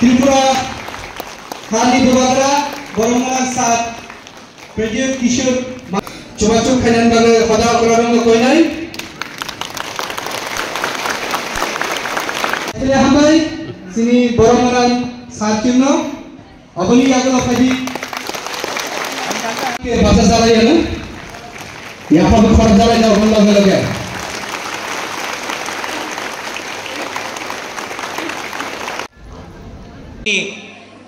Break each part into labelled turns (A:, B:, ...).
A: त्रिपुरा हानि बुबाग्रा बरमना सात प्रज्योत किशोर चुमाचु खायनान बागे खदा करारंग कोइनाय एले हामबाय सिनि बरमना सात चिन्ह अबनि आगो फादि के भाषा जालायानो यहाँ पर खर्च जालाय जाव लगे लगे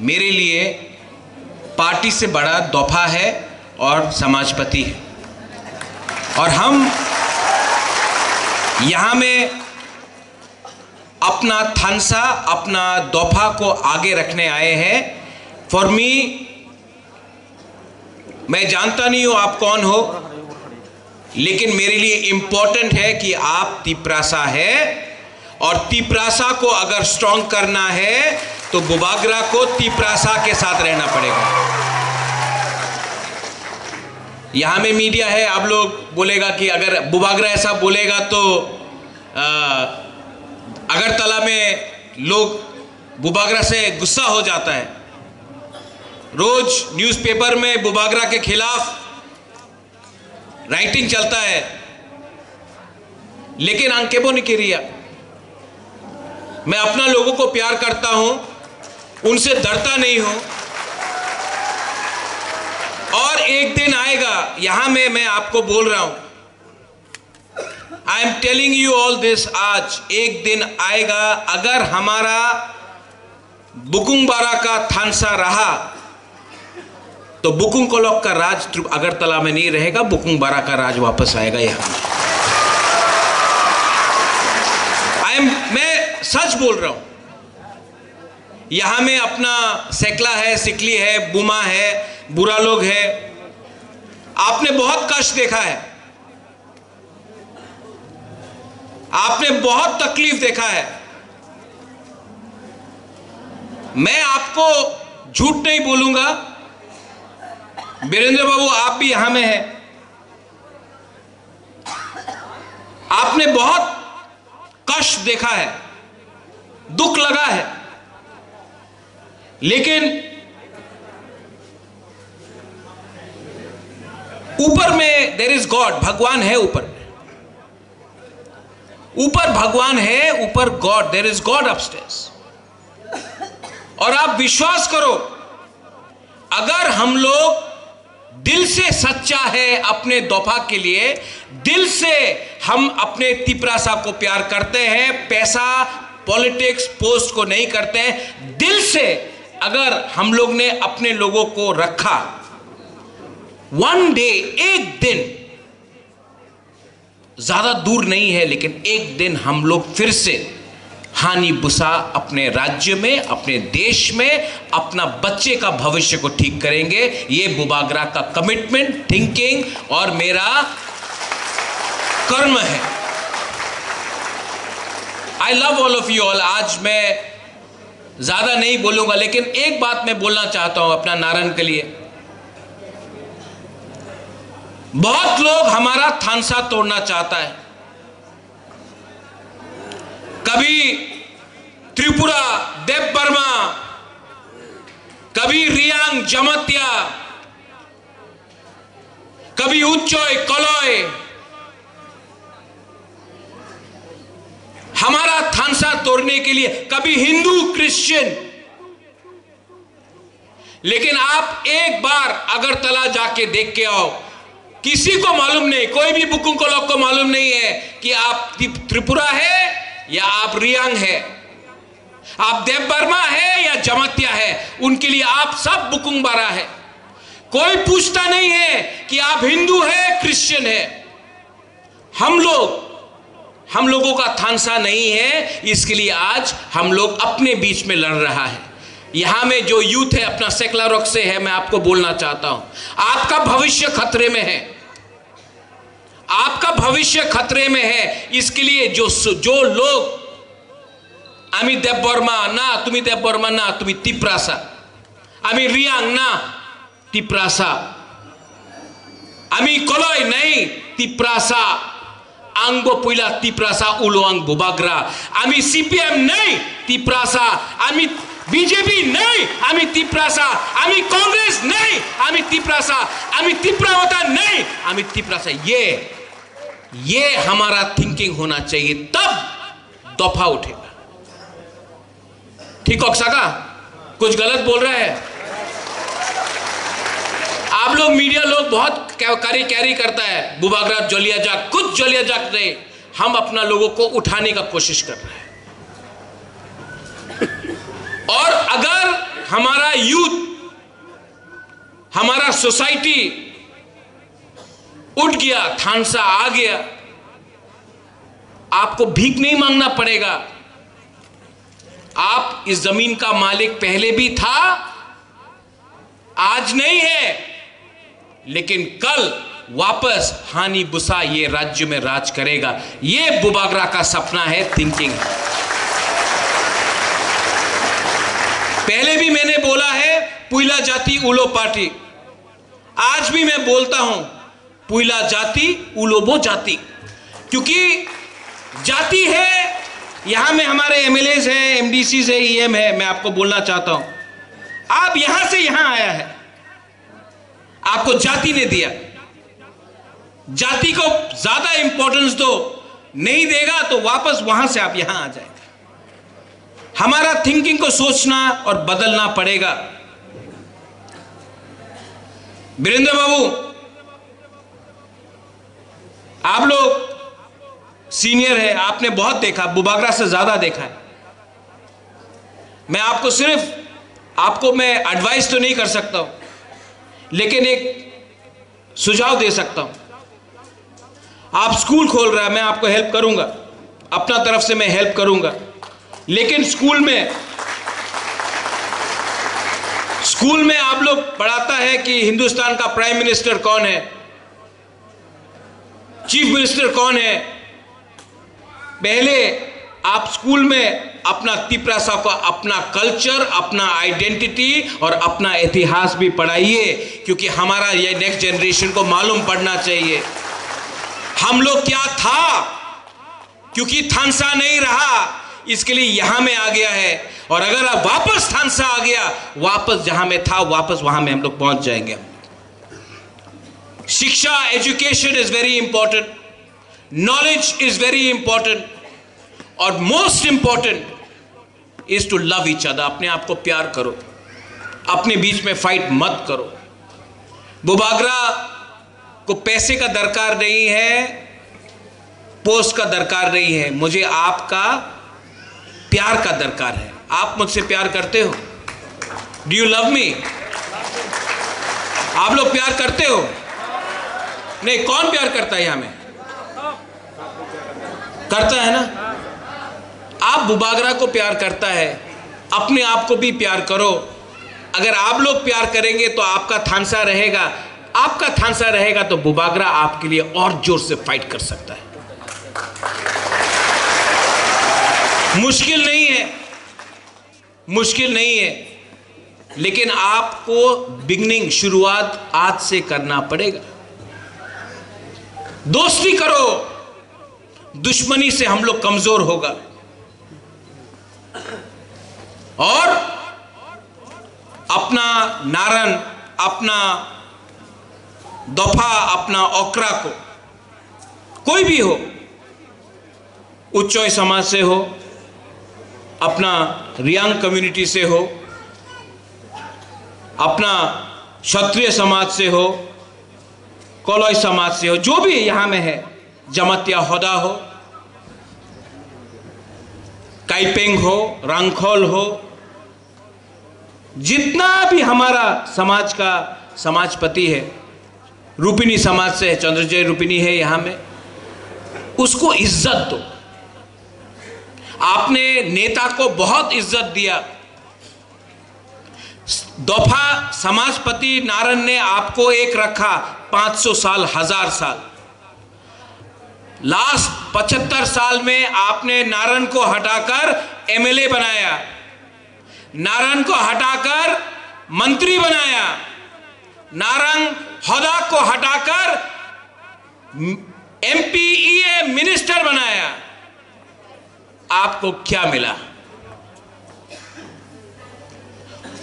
B: मेरे लिए पार्टी से बड़ा दफा है और समाजपति है और हम यहाँ में अपना थानसा अपना दफा को आगे रखने आए हैं। फॉर मी, मैं जानता नहीं हूँ आप कौन हो, लेकिन मेरे लिए इम्पोर्टेंट है कि आप तिप्रासा है और तिप्रासा को अगर स्ट्रॉन्ग करना है तो बुबाग्रा को तिप्रासा के साथ रहना पड़ेगा। यहां में मीडिया है, आप लोग बोलेगा कि अगर बुबाग्रा ऐसा बोलेगा तो अगरतला में लोग बुबाग्रा से गुस्सा हो जाता है। रोज न्यूज़पेपर में बुबाग्रा के खिलाफ राइटिंग चलता है, लेकिन अंकेबो निकेरिया मैं अपना लोगों को प्यार करता हूं, उनसे डरता नहीं हूं और एक दिन आएगा, यहां में मैं आपको बोल रहा हूं, I am telling you all this, आज एक दिन आएगा अगर हमारा बुकुंगबारा का थानसा रहा तो बुकुंग कोलक का राज अगरतला में नहीं रहेगा, बुकुंगबारा का राज वापस आएगा यहां। मैं सच बोल रहा हूं, यहां में अपना सेकला है, सिकली है, बुमा है, बुरा लोग है, आपने बहुत कष्ट देखा है, आपने बहुत तकलीफ देखा है। मैं आपको झूठ नहीं बोलूंगा, वीरेंद्र बाबू आप भी यहां में हैं, आपने बहुत कष्ट देखा है, दुख लगा है, लेकिन ऊपर में देयर इज गॉड, भगवान है ऊपर, ऊपर भगवान है, ऊपर God, there is God upstairs. और आप विश्वास करो, अगर हम लोग दिल से सच्चा है अपने दफा के लिए, दिल से हम अपने तिप्रासा को प्यार करते हैं, पैसा पॉलिटिक्स पोस्ट को नहीं करते हैं, दिल से अगर हम लोग ने अपने लोगों को रखा, वन डे, एक दिन, ज्यादा दूर नहीं है, लेकिन एक दिन हम लोग फिर से हानि बुसा अपने राज्य में, अपने देश में अपना बच्चे का भविष्य को ठीक करेंगे। ये बुबाग्रा का कमिटमेंट, थिंकिंग और मेरा कर्म है। I love all of you all. आज मैं ज्यादा नहीं बोलूंगा, लेकिन एक बात मैं बोलना चाहता हूं अपना नारायण के लिए। बहुत लोग हमारा थानसा तोड़ना चाहता है, कभी त्रिपुरा देवबर्मा, कभी रियांग जमत्या, कभी उच्चोय कलोय, हमारा थानसा तोड़ने के लिए, कभी हिंदू क्रिश्चियन। लेकिन आप एक बार अगरतला जाके देख के आओ, किसी को मालूम नहीं, कोई भी बुकुंग को लोग को मालूम नहीं है कि आप त्रिपुरा है या आप रियांग है, आप देवबर्मा है या जमत्या है, उनके लिए आप सब बुकुंगबारा है। कोई पूछता नहीं है कि आप हिंदू है क्रिश्चियन है। हम लोगों का थानसा नहीं है, इसके लिए आज हम लोग अपने बीच में लड़ रहा है। यहां में जो यूथ है अपना सेकला रॉक से है, मैं आपको बोलना चाहता हूं, आपका भविष्य खतरे में है, आपका भविष्य खतरे में है। इसके लिए जो लोग आमी देवबर्मा ना, तुम्ही देवबर्मा ना, तुम्ही तिप्रासा, आमी रियांग ना, तिप्रासा, आमी कलोय नहीं, तिप्रासा, आंगो पुइला तिप्रासा उलोआंग बुबाग्रा, आमी सीपीएम नहीं, तिप्रासा, आमी বিজেপি नहीं, আমি তিপ্রাসা, আমি कांग्रेस नहीं, আমি তিপ্রাসা, আমি তিপ্রাवता नहीं, আমি तिप्रासा। ये हमारा थिंकिंग होना चाहिए, तब दफा उठेगा। ठीक हो सका? कुछ गलत बोल रहा है? आप लोग मीडिया लोग बहुत कैरी करता है, बुबागरा जलिया जाग, कुछ जलिया जाग नहीं, हम अपना लोगों को उठाने का कोशिश कर रहे हैं। और अगर हमारा यूथ, हमारा सोसाइटी उठ गया, थानसा आ गया, आपको भीख नहीं मांगना पड़ेगा। आप इस जमीन का मालिक पहले भी था, आज नहीं है, लेकिन कल वापस हानि बुसा ये राज्य में राज करेगा। ये बुबागरा का सपना है, थिंकिंग है। पहले भी मैंने बोला है पुइला जाति उलो पार्टी, आज भी मैं बोलता हूं पुइला जाति उलोबो जाति, क्योंकि जाति है। यहां में हमारे एमएलएस है, एमडीसी है, ईएम है। मैं आपको बोलना चाहता हूं, आप यहां से यहां आया है, आपको जाति ने दिया, जाति को ज्यादा इंपॉर्टेंस दो, नहीं देगा तो वापस वहां से आप यहां आ जाएंगे। हमारा थिंकिंग को सोचना और बदलना पड़ेगा। वीरेंद्र बाबू, आप लोग सीनियर है, आपने बहुत देखा, बुबागरा से ज्यादा देखा है। मैं आपको मैं एडवाइस तो नहीं कर सकता हूं, लेकिन एक सुझाव दे सकता हूं। आप स्कूल खोल रहा है, मैं आपको हेल्प करूंगा, अपना तरफ से मैं हेल्प करूंगा, लेकिन स्कूल में आप लोग पढ़ाता है कि हिंदुस्तान का प्राइम मिनिस्टर कौन है, चीफ मिनिस्टर कौन है। पहले आप स्कूल में अपना तिप्रासा को, अपना कल्चर, अपना आइडेंटिटी और अपना इतिहास भी पढ़ाइए, क्योंकि हमारा ये नेक्स्ट जनरेशन को मालूम पड़ना चाहिए हम लोग क्या था। क्योंकि थानसा नहीं रहा, इसके लिए यहां में आ गया है, और अगर आप वापस थानसा आ गया, वापस जहां में था, वापस वहां में हम लोग पहुंच जाएंगे। शिक्षा, education is very important, knowledge is very important, और most important is to love each other. अपने आप को प्यार करो, अपने बीच में फाइट मत करो। बुबागरा को पैसे का दरकार नहीं है, पोस्ट का दरकार नहीं है, मुझे आपका प्यार का दरकार है। आप मुझसे प्यार करते हो? Do you love me? आप लोग प्यार करते हो? नहीं, कौन प्यार करता है यहां में? करता है ना? आप बुबागरा को प्यार करता है, अपने आप को भी प्यार करो। अगर आप लोग प्यार करेंगे तो आपका थानसा रहेगा, आपका थानसा रहेगा तो बुबागरा आपके लिए और जोर से फाइट कर सकता है। मुश्किल नहीं है, मुश्किल नहीं है, लेकिन आपको बिगनिंग, शुरुआत आज से करना पड़ेगा। दोस्ती करो, दुश्मनी से हम लोग कमजोर होगा। और अपना नारन, अपना दफा, अपना ओकरा को, कोई भी हो, उच्चोय समाज से हो, अपना रियांग कम्युनिटी से हो, अपना क्षत्रिय समाज से हो, कोलोई समाज से हो, जो भी यहां में है, जमतिया होदा हो, काइपेंग हो, रांगखोल हो, जितना भी हमारा समाज का समाजपति है, रूपिनी समाज से है, चंद्रजय रूपिनी है यहां में, उसको इज्जत दो। आपने नेता को बहुत इज्जत दिया। दफा समाजपति नारन ने आपको एक रखा 500 साल, 1000 साल। लास्ट 75 साल में आपने नारन को हटाकर एमएलए बनाया, नारन को हटाकर मंत्री बनाया, नारंग होदा को हटाकर एमपीईए मिनिस्टर बनाया। आपको क्या मिला?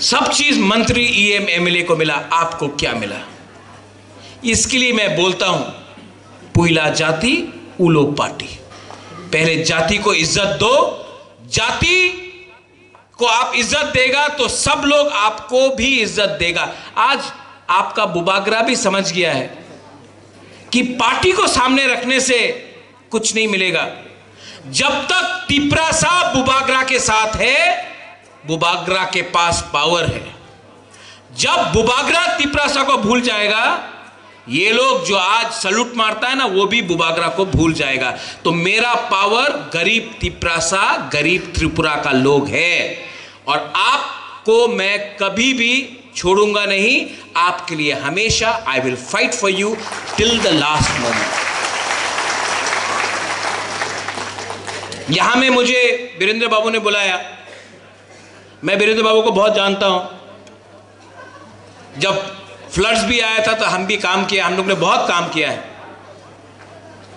B: सब चीज मंत्री ईएम एमएलए को मिला, आपको क्या मिला? इसके लिए मैं बोलता हूं, पुइला जाति उलो पार्टी। पहले जाति को इज्जत दो, जाति को आप इज्जत देगा तो सब लोग आपको भी इज्जत देगा। आज आपका बुबागरा भी समझ गया है कि पार्टी को सामने रखने से कुछ नहीं मिलेगा। जब तक तिपरासा बुबागरा के साथ है, बुबागरा के पास पावर है। जब बुबागरा तिपरासा को भूल जाएगा, ये लोग जो आज सलूट मारता है ना, वो भी बुबागरा को भूल जाएगा। तो मेरा पावर गरीब तिपरासा, गरीब त्रिपुरा का लोग है, और आपको मैं कभी भी छोड़ूंगा नहीं। आपके लिए हमेशा I will fight for you till the last moment. यहां में मुझे वीरेंद्र बाबू ने बुलाया। मैं वीरेंद्र बाबू को बहुत जानता हूं। जब फ्लड्स भी आया था तो हम भी काम किया, हम लोग ने बहुत काम किया है।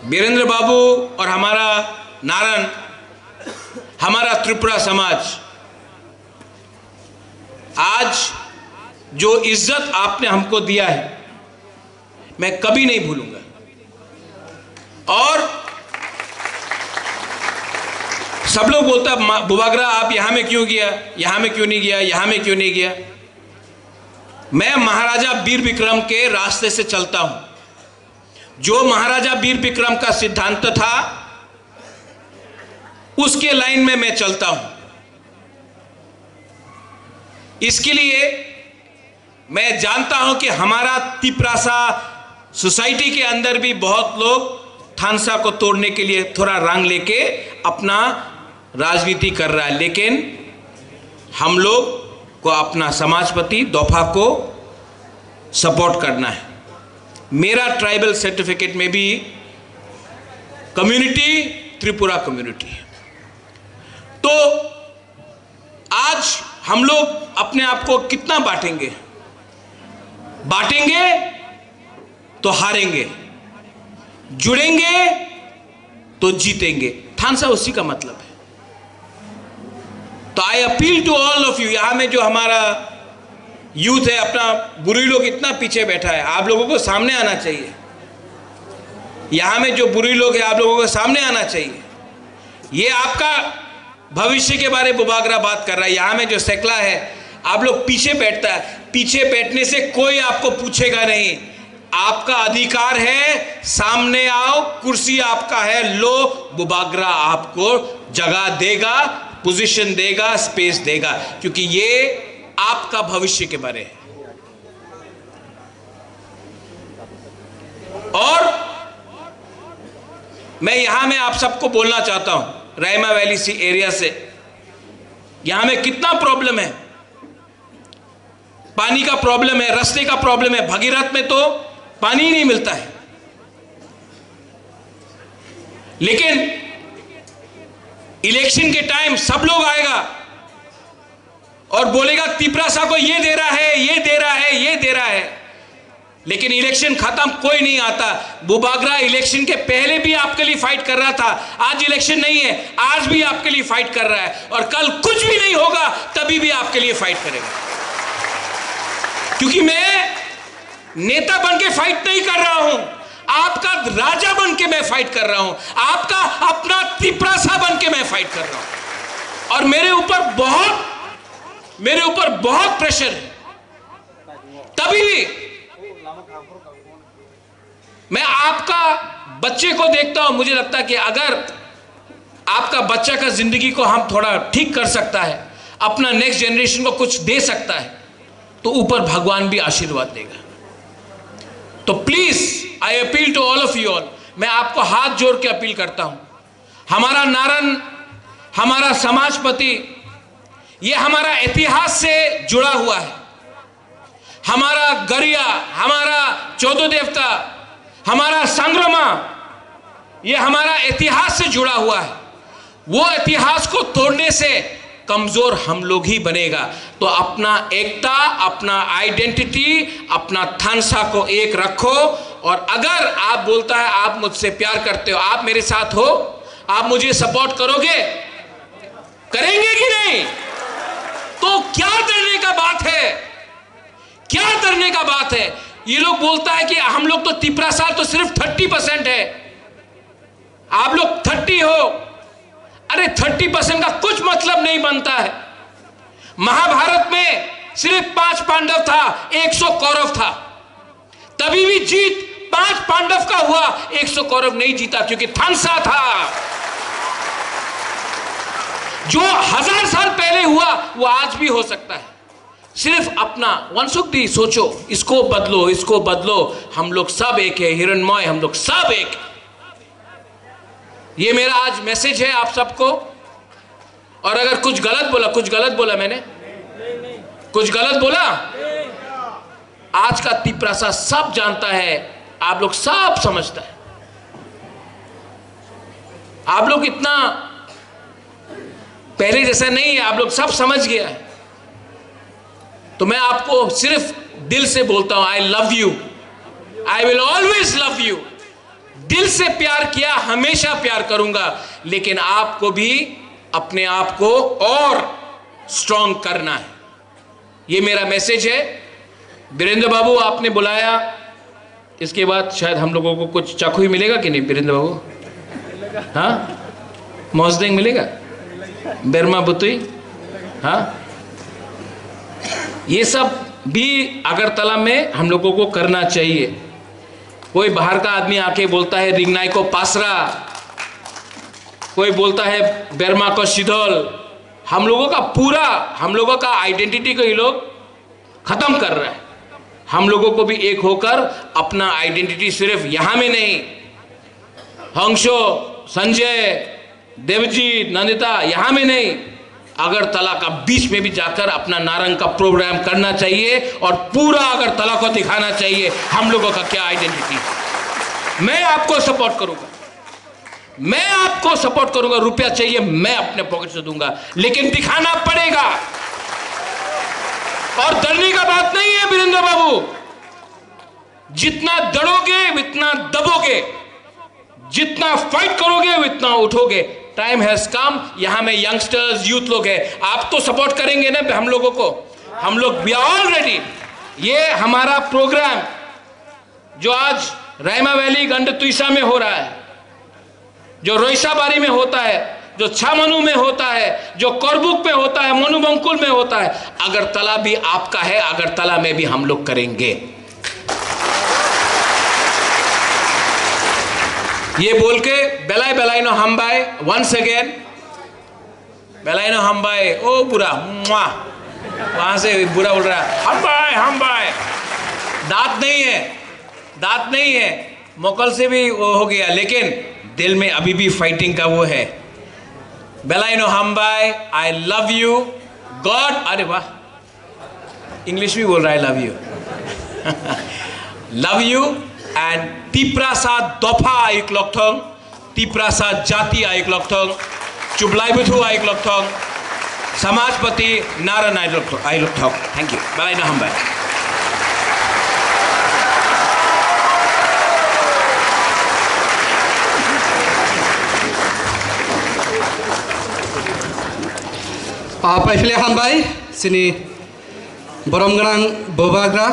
B: वीरेंद्र बाबू और हमारा नारायण, हमारा त्रिपुरा समाज, आज जो इज्जत आपने हमको दिया है मैं कभी नहीं भूलूंगा। और सब लोग बोलता है बुबागरा आप यहां में क्यों गया, यहां में क्यों नहीं गया, यहां में क्यों नहीं गया। मैं महाराजा वीर विक्रम के रास्ते से चलता हूं। जो महाराजा वीर विक्रम का सिद्धांत था उसके लाइन में मैं चलता हूं। इसके लिए मैं जानता हूं कि हमारा तिपरासा सोसाइटी के अंदर भी बहुत लोग थानसा को तोड़ने के लिए थोड़ा रंग लेके अपना राजनीति कर रहा है, लेकिन हम लोग को अपना समाजपति दोफा को सपोर्ट करना है। मेरा ट्राइबल सर्टिफिकेट में भी कम्युनिटी त्रिपुरा कम्युनिटी है। तो आज हम लोग अपने आप को कितना बांटेंगे? बांटेंगे तो हारेंगे, जुड़ेंगे तो जीतेंगे। थानसा उसी का मतलब है। तो I appeal to all of you. यहां में जो हमारा यूथ है, अपना बुरी लोग इतना पीछे बैठा है, आप लोगों को सामने आना चाहिए। यहां में जो बुरी लोग हैं, आप लोगों को सामने आना चाहिए। ये आपका भविष्य के बारे में बुबागरा बात कर रहा है। यहां में जो सेकला है, आप लोग पीछे बैठता है। पीछे बैठने से कोई आपको पूछेगा नहीं। आपका अधिकार है, सामने आओ, कुर्सी आपका है, लो। बुबागरा आपको जगह देगा, पोजीशन देगा, स्पेस देगा, क्योंकि ये आपका भविष्य के बारे है। और मैं यहां में आप सबको बोलना चाहता हूं, रायमा वैली सी एरिया से, यहां में कितना प्रॉब्लम है। पानी का प्रॉब्लम है, रास्ते का प्रॉब्लम है। भगीरथ में तो पानी ही नहीं मिलता है। लेकिन इलेक्शन के टाइम सब लोग आएगा और बोलेगा तिपरासा को ये दे रहा है, ये दे रहा है, ये दे रहा है। लेकिन इलेक्शन खत्म कोई नहीं आता। बुबागरा इलेक्शन के पहले भी आपके लिए फाइट कर रहा था। आज इलेक्शन नहीं है, आज भी आपके लिए फाइट कर रहा है, और कल कुछ भी नहीं होगा तभी भी आपके लिए फाइट करेगा। क्योंकि मैं नेता बन के फाइट नहीं कर रहा हूं, आपका राजा बन के मैं फाइट कर रहा हूं, आपका अपना तिपरासा बन के मैं फाइट कर रहा हूं। और मेरे ऊपर बहुत प्रेशर है। तभी भी मैं आपका बच्चे को देखता हूं, मुझे लगता है कि अगर आपका बच्चा का जिंदगी को हम थोड़ा ठीक कर सकता है, अपना नेक्स्ट जनरेशन को कुछ दे सकता है, तो ऊपर भगवान भी आशीर्वाद देगा। तो please I appeal to all of you all, मैं आपको हाथ जोड़ के अपील करता हूं। हमारा नारायण, हमारा समाजपति, ये हमारा इतिहास से जुड़ा हुआ है। हमारा गरिया, हमारा चौदह देवता, हमारा संग्रमा, ये हमारा इतिहास से जुड़ा हुआ है। वो इतिहास को तोड़ने से कमजोर हम लोग ही बनेगा। तो अपना एकता, अपना आइडेंटिटी, अपना थानसा को एक रखो। और अगर आप बोलता है आप मुझसे प्यार करते हो, आप मेरे साथ हो, आप मुझे सपोर्ट करोगे, करेंगे कि नहीं? तो क्या डरने का बात करने का बात है। ये लोग बोलता है कि हम लोग तो तिपरासार तो सिर्फ 30% है, आप लोग 30 हो। अरे 30% का कुछ मतलब नहीं बनता है। महाभारत में सिर्फ 5 पांडव था, 100 कौरव था, तभी भी जीत 5 पांडव का हुआ, 100 कौरव नहीं जीता, क्योंकि थानसा था। जो 1000 साल पहले हुआ वो आज भी हो सकता है। सिर्फ अपना वंशुक्ति सोचो, इसको बदलो, इसको बदलो। हम लोग सब एक है, हिरणमय, हम लोग सब एक है। ये मेरा आज मैसेज है आप सबको। और अगर कुछ गलत बोला मैंने, कुछ गलत बोला, आज का तिपरासा सब जानता है, आप लोग सब समझता है। आप लोग इतना पहले जैसा नहीं है, आप लोग सब समझ गया है। तो मैं आपको सिर्फ दिल से बोलता हूं, I love you, I will always love you. दिल से प्यार किया, हमेशा प्यार करूंगा, लेकिन आपको भी अपने आप को और स्ट्रांग करना है। ये मेरा मैसेज है। वीरेंद्र बाबू आपने बुलाया, इसके बाद शायद हम लोगों को कुछ चाकू ही मिलेगा कि नहीं वीरेंद्र बाबू? हाँ, मौजदेंग मिलेगा, बेरमा बुतुई, हाँ, ये सब भी अगरतला में हम लोगों को करना चाहिए। कोई बाहर का आदमी आके बोलता है रिंगनाई को पासरा, कोई बोलता है बेरमा को शिदोल। हम लोगों का आइडेंटिटी को ये लोग खत्म कर रहा है। हम लोगों को भी एक होकर अपना आइडेंटिटी सिर्फ यहां में नहीं, हंसो, संजय, देवजीत, नंदिता, यहां में नहीं, अगरतला का बीच में भी जाकर अपना नारंग का प्रोग्राम करना चाहिए और पूरा अगरतला को दिखाना चाहिए हम लोगों का क्या आइडेंटिटी है। मैं आपको सपोर्ट करूंगा, रुपया चाहिए मैं अपने पॉकेट से दूंगा, लेकिन दिखाना पड़ेगा। और डरने का बात नहीं है वीरेंद्र बाबू, जितना डरोगे उतना दबोगे, जितना फाइट करोगे उतना उठोगे। Time has come. यहां में यंगस्टर्स, यूथ लोग हैं, आप तो सपोर्ट करेंगे ना हम लोगों को? हम लोग वी आर ऑल रेडी। ये हमारा प्रोग्राम जो आज रायमा वैली गंडतुईसा में हो रहा है, जो रोइसाबारी में होता है, जो छामनू में होता है, जो करबुक में होता है, मोनुबंकुल में होता है, अगरतला भी आपका है, अगरतला में भी हम लोग करेंगे। ये बोल के बेलाइनो हमबाई वंस अगेन, बेलाइनो हमबाई, ओ बुरा मुआ, वहां से बुरा बोल रहा है हमबाई। दांत नहीं है, मोकल से भी वो हो गया, लेकिन दिल में अभी भी फाइटिंग का वो है। बेलाइनो हमबाई, आई लव यू गॉड। अरे वाह, इंग्लिश भी बोल रहा है, love you love you. And Tiprasa दफा आइक लक्थंग, तिपरासा जाति आइक लक्थंग, चुबलाइबुथु आइक लक्थंग, समाजपति नारायण आइक लक्थंग। Thank you. बेलाइनो हमबाई।
A: Paifile hambai sini boromganang bobagra